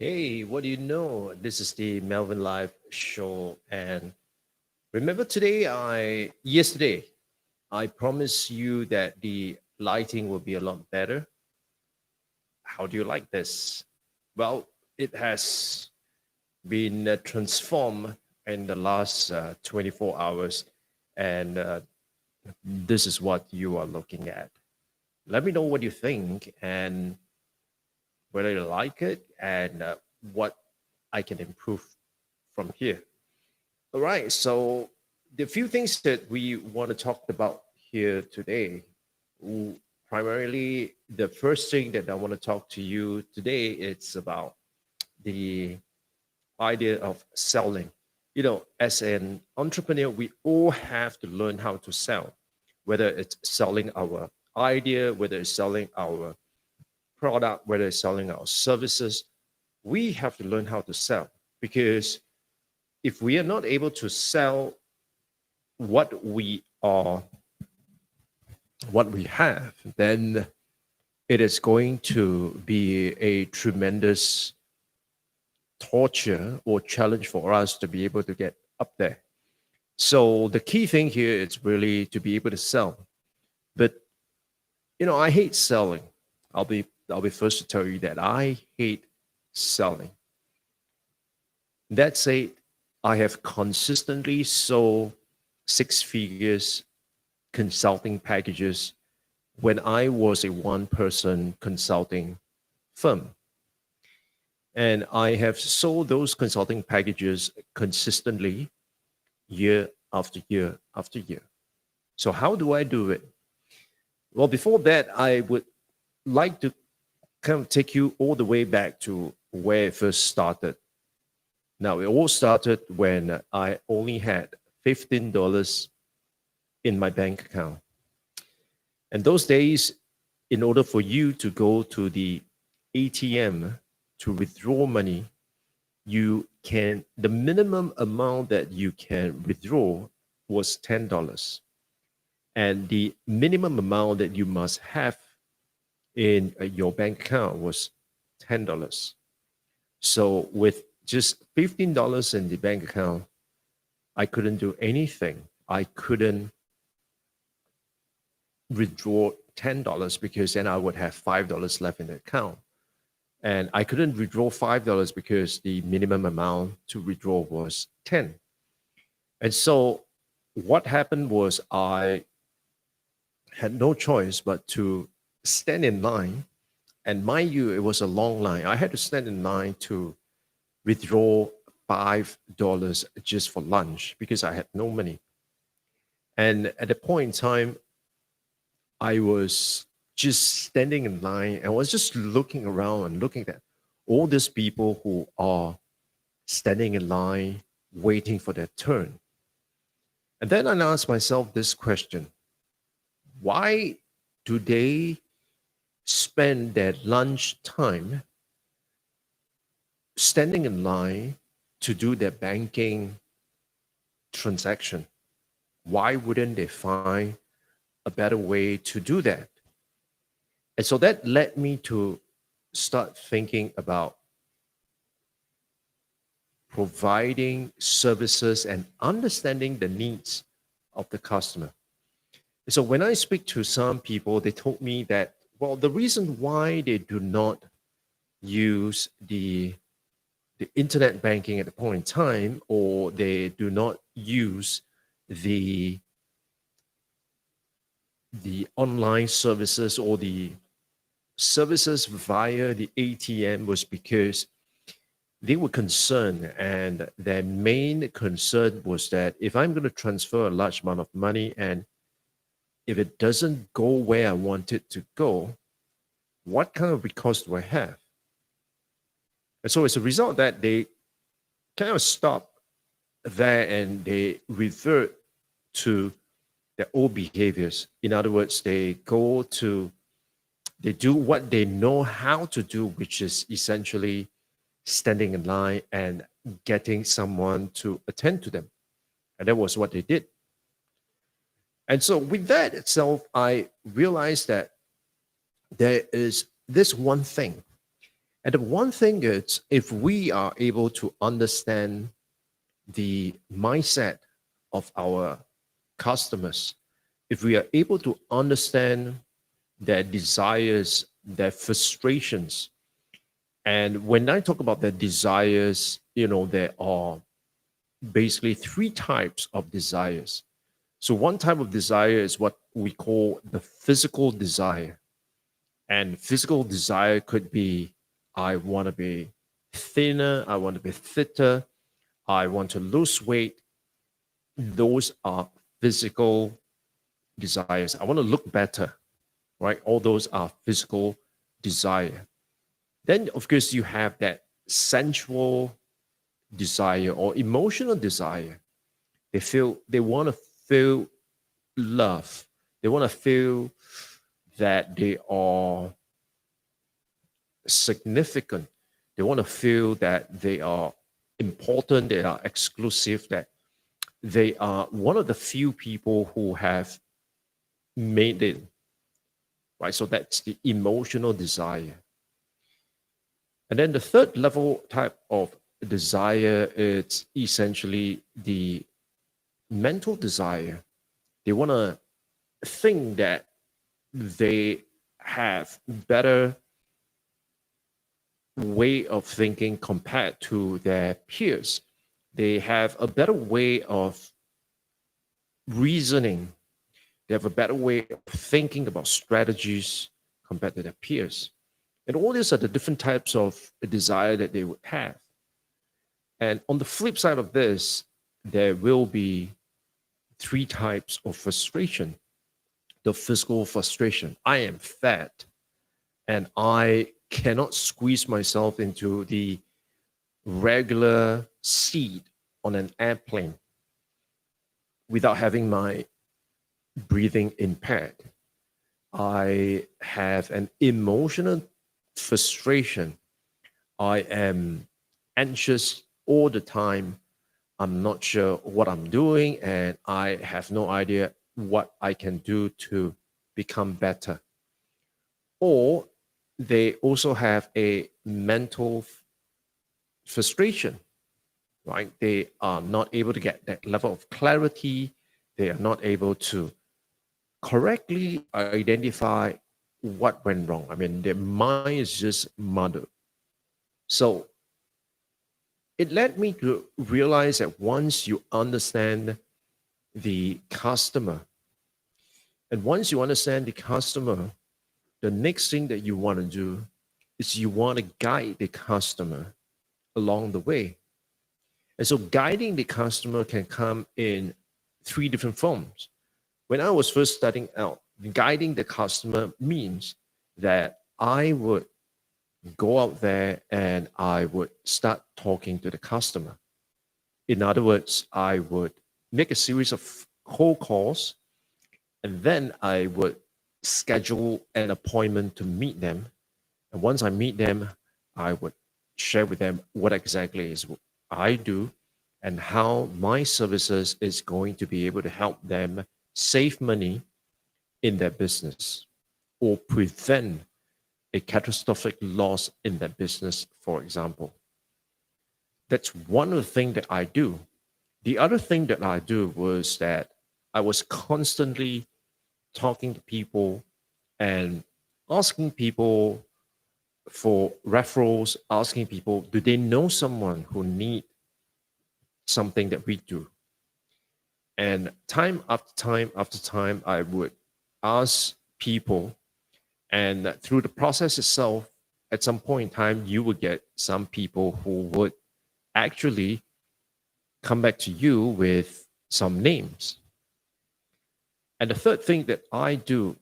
Hey, what do you know? This is the Melvin Live show. And remember yesterday, I promised you that the lighting will be a lot better. How do you like this? Well, it has been transformed in the last 24 hours. And this is what you are looking at. Let me know what you think and whether you like it and what I can improve from here. All right. So the few things that we want to talk about here today, w- primarily the first thing that I want to talk to you today, it's about the idea of selling. As an entrepreneur, we all have to learn how to sell, whether it's selling our idea, whether it's selling our product, whether it's selling our services. We have to learn how to sell because if we are not able to sell what we are, what we have, then it is going to be a tremendous torture or challenge for us to be able to get up there. So the key thing here is really to be able to sell. But I hate selling. I'll be first to tell you that I hate selling. That said, I have consistently sold six figures consulting packages when I was a one person consulting firm. And I have sold those consulting packages consistently year after year after year. So, how do I do it? Well, before that, I would like to kind of take you all the way back to where it first started. Now, it all started when I only had $15 in my bank account. And those days, in order for you to go to the ATM to withdraw money, the minimum amount that you can withdraw was $10. And the minimum amount that you must have in your bank account was $10. So with just $15 in the bank account, I couldn't do anything. I couldn't withdraw $10 because then I would have $5 left in the account. And I couldn't withdraw $5 because the minimum amount to withdraw was 10. And so what happened was I had no choice but to stand in line. And mind you, it was a long line. I had to stand in line to withdraw $5 just for lunch because I had no money. And at the point in time, I was just standing in line and was just looking around and looking at all these people who are standing in line waiting for their turn. And then I asked myself this question: why do they spend their lunch time standing in line to do their banking transaction? Why wouldn't they find a better way to do that? And so that led me to start thinking about providing services and understanding the needs of the customer. So when I speak to some people, they told me that, well, the reason why they do not use the internet banking at the point in time, or they do not use the online services or the services via the ATM was because they were concerned, and their main concern was that if I'm going to transfer a large amount of money and if it doesn't go where I want it to go, what kind of recourse do I have? And so as a result that they kind of stop there and they revert to their old behaviors. In other words, they do what they know how to do, which is essentially standing in line and getting someone to attend to them. And that was what they did. And so with that itself, I realized that there is this one thing And the one thing is, if we are able to understand the mindset of our customers, if we are able to understand their desires, their frustrations, and when I talk about their desires, there are basically three types of desires. So, one type of desire is what we call the physical desire. And physical desire could be I want to be thinner, I want to be fitter, I want to lose weight. Those are physical desires. I want to look better, right? All those are physical desire. Then, of course, you have that sensual desire or emotional desire. They want to feel love. They want to feel that they are significant. They want to feel that they are important, they are exclusive, that they are one of the few people who have made it, right? So that's the emotional desire. And then the third level type of desire is essentially the mental desire. They want to think that they have better way of thinking compared to their peers. They have a better way of reasoning. They have a better way of thinking about strategies compared to their peers. And all these are the different types of desire that they would have. And on the flip side of this, there will be three types of frustration. The physical frustration. I am fat and I cannot squeeze myself into the regular seat on an airplane without having my breathing impaired. I have an emotional frustration. I am anxious all the time. I'm not sure what I'm doing, and I have no idea what I can do to become better. Or they also have a mental frustration, right? They are not able to get that level of clarity. They are not able to correctly identify what went wrong. I mean, their mind is just muddled. So it led me to realize that once you understand the customer, and once you understand the customer, the next thing that you want to do is you want to guide the customer along the way. And so guiding the customer can come in three different forms. When I was first starting out, guiding the customer means that I would go out there and I would start talking to the customer. In other words, I would make a series of cold calls and then I would schedule an appointment to meet them. And once I meet them, I would share with them what exactly is what I do and how my services is going to be able to help them save money in their business or prevent a catastrophic loss in their business, for example. That's one of the things that I do. The other thing that I do was that I was constantly talking to people and asking people for referrals, asking people, do they know someone who need something that we do? And time after time after time, I would ask people, and through the process itself, at some point in time, you would get some people who would actually come back to you with some names. And the third thing that I do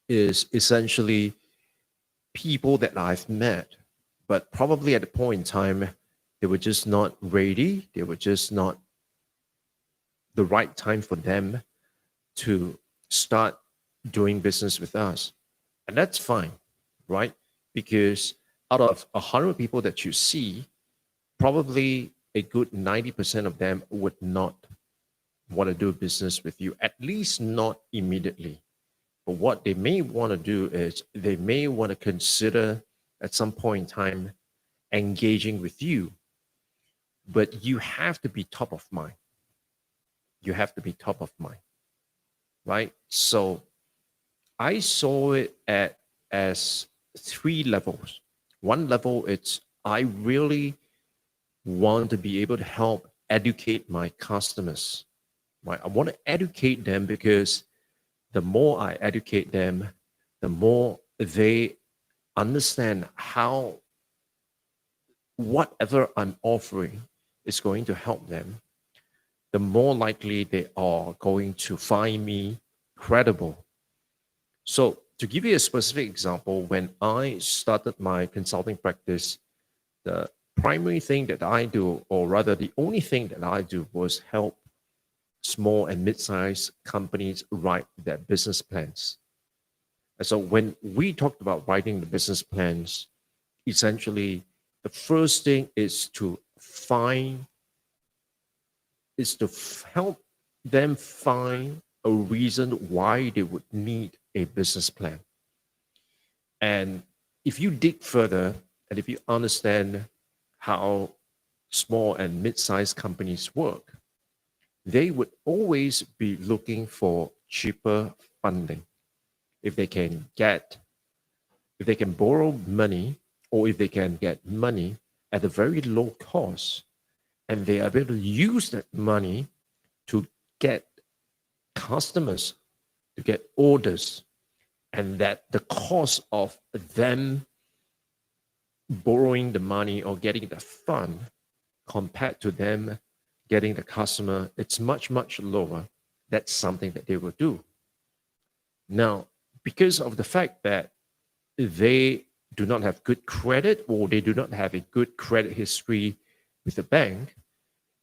is essentially people that I've met, but probably at the point in time, they were just not ready. They were just not the right time for them to start doing business with us. And that's fine, right? Because out of 100 people that you see, probably a good 90% of them would not want to do business with you, at least not immediately. But what they may want to do is they may want to consider at some point in time engaging with you, but you have to be top of mind. You have to be top of mind, right? So I saw it as three levels. One level, it's I really want to be able to help educate my customers. Right? I want to educate them because the more I educate them, the more they understand how whatever I'm offering is going to help them, the more likely they are going to find me credible. So, to give you a specific example, when I started my consulting practice, the primary thing that I do, or rather the only thing that I do, was help small and mid-sized companies write their business plans. And so when we talked about writing the business plans, essentially the first thing is to help them find a reason why they would need a business plan. And if you dig further and if you understand how small and mid-sized companies work, they would always be looking for cheaper funding. If they can borrow money, or if they can get money at a very low cost, and they are able to use that money to get customers, to get orders, and that the cost of them borrowing the money or getting the fund compared to them getting the customer, it's much, much lower. That's something that they will do. Now, because of the fact that they do not have good credit, or they do not have a good credit history with the bank,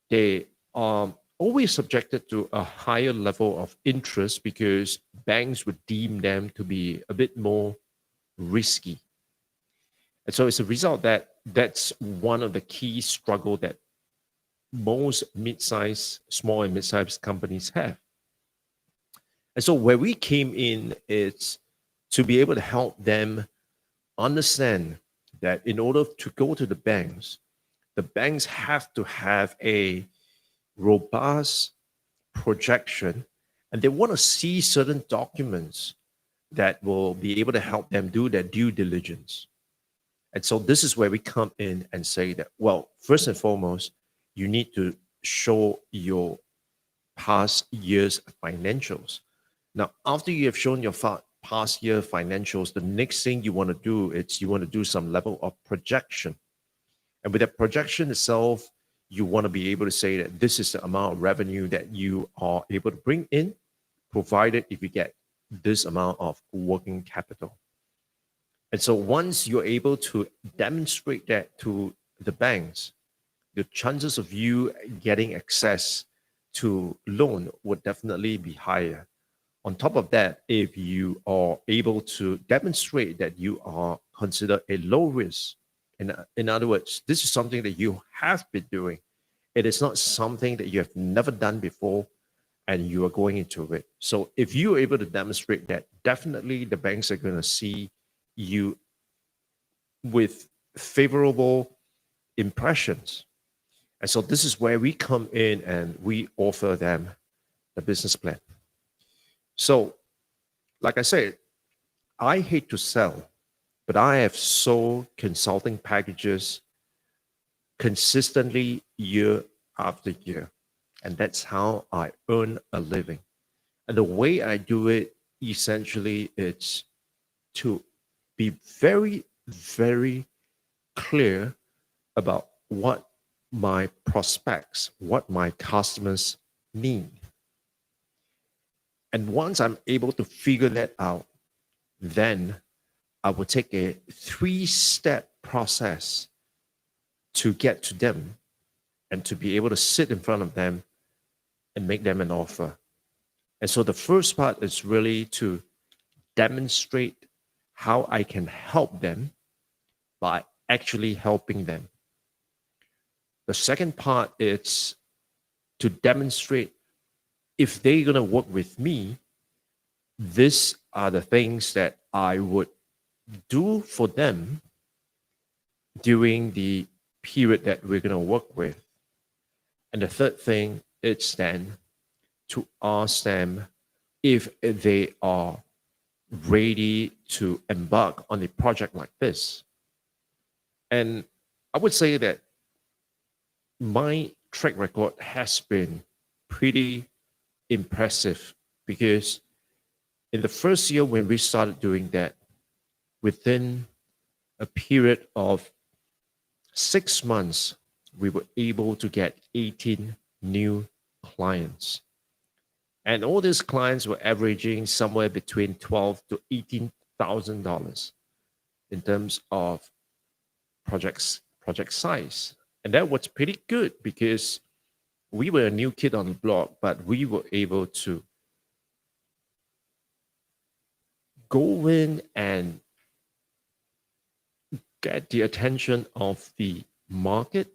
they are always subjected to a higher level of interest because banks would deem them to be a bit more risky. And so as a result, that's one of the key struggle that most small and mid-sized companies have. And so where we came in is to be able to help them understand that in order to go to the banks have to have a robust projection, and they want to see certain documents that will be able to help them do their due diligence. And so this is where we come in and say that, well, first and foremost, you need to show your past year's financials. Now, after you have shown your past year financials, the next thing you want to do is you want to do some level of projection. And with that projection itself, you want to be able to say that this is the amount of revenue that you are able to bring in, provided if you get this amount of working capital. And so once you're able to demonstrate that to the banks, the chances of you getting access to loan would definitely be higher. On top of that, if you are able to demonstrate that you are considered a low risk, in other words, this is something that you have been doing. It is not something that you have never done before and you are going into it. So if you're able to demonstrate that, definitely the banks are going to see you with favorable impressions. And so this is where we come in and we offer them the business plan. So, like I said, I hate to sell, but I have sold consulting packages consistently year after year. And that's how I earn a living. And the way I do it, essentially, it's to be very, very clear about what my prospects, what my customers need. And once I'm able to figure that out, then I will take a 3-step process to get to them and to be able to sit in front of them and make them an offer. And so the first part is really to demonstrate how I can help them by actually helping them. The second part is to demonstrate if they're going to work with me, these are the things that I would do for them during the period that we're going to work with. And the third thing is then to ask them if they are ready to embark on a project like this. And I would say that my track record has been pretty impressive because in the first year when we started doing that, within a period of 6 months, we were able to get 18 new clients. And all these clients were averaging somewhere between $12 to $18,000 in terms of project size. And that was pretty good because we were a new kid on the block, but we were able to go in and get the attention of the market,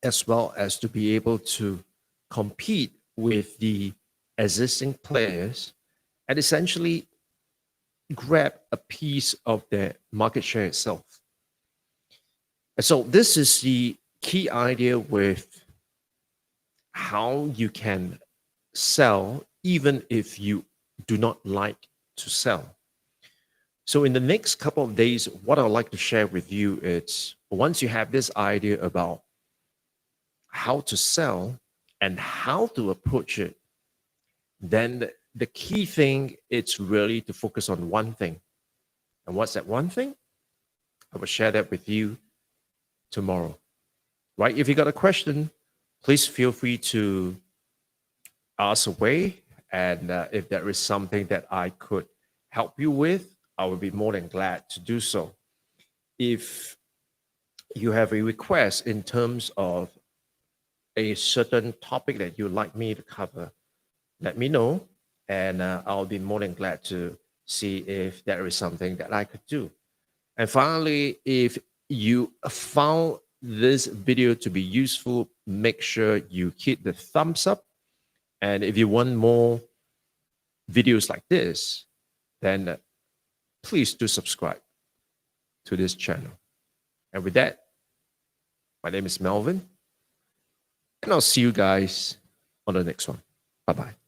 as well as to be able to compete with the existing players and essentially grab a piece of the market share itself. And so this is the key idea with how you can sell even if you do not like to sell. So in the next couple of days, what I'd like to share with you is once you have this idea about how to sell and how to approach it, then the key thing is really to focus on one thing. And what's that one thing? I will share that with you tomorrow. Right? If you got a question, please feel free to ask away. And if there is something that I could help you with, I would be more than glad to do so. If you have a request in terms of a certain topic that you'd like me to cover, let me know, and I'll be more than glad to see if there is something that I could do. And finally, if you found this video to be useful, make sure you hit the thumbs up. And if you want more videos like this, then please do subscribe to this channel. And with that, my name is Melvin, and I'll see you guys on the next one. Bye-bye.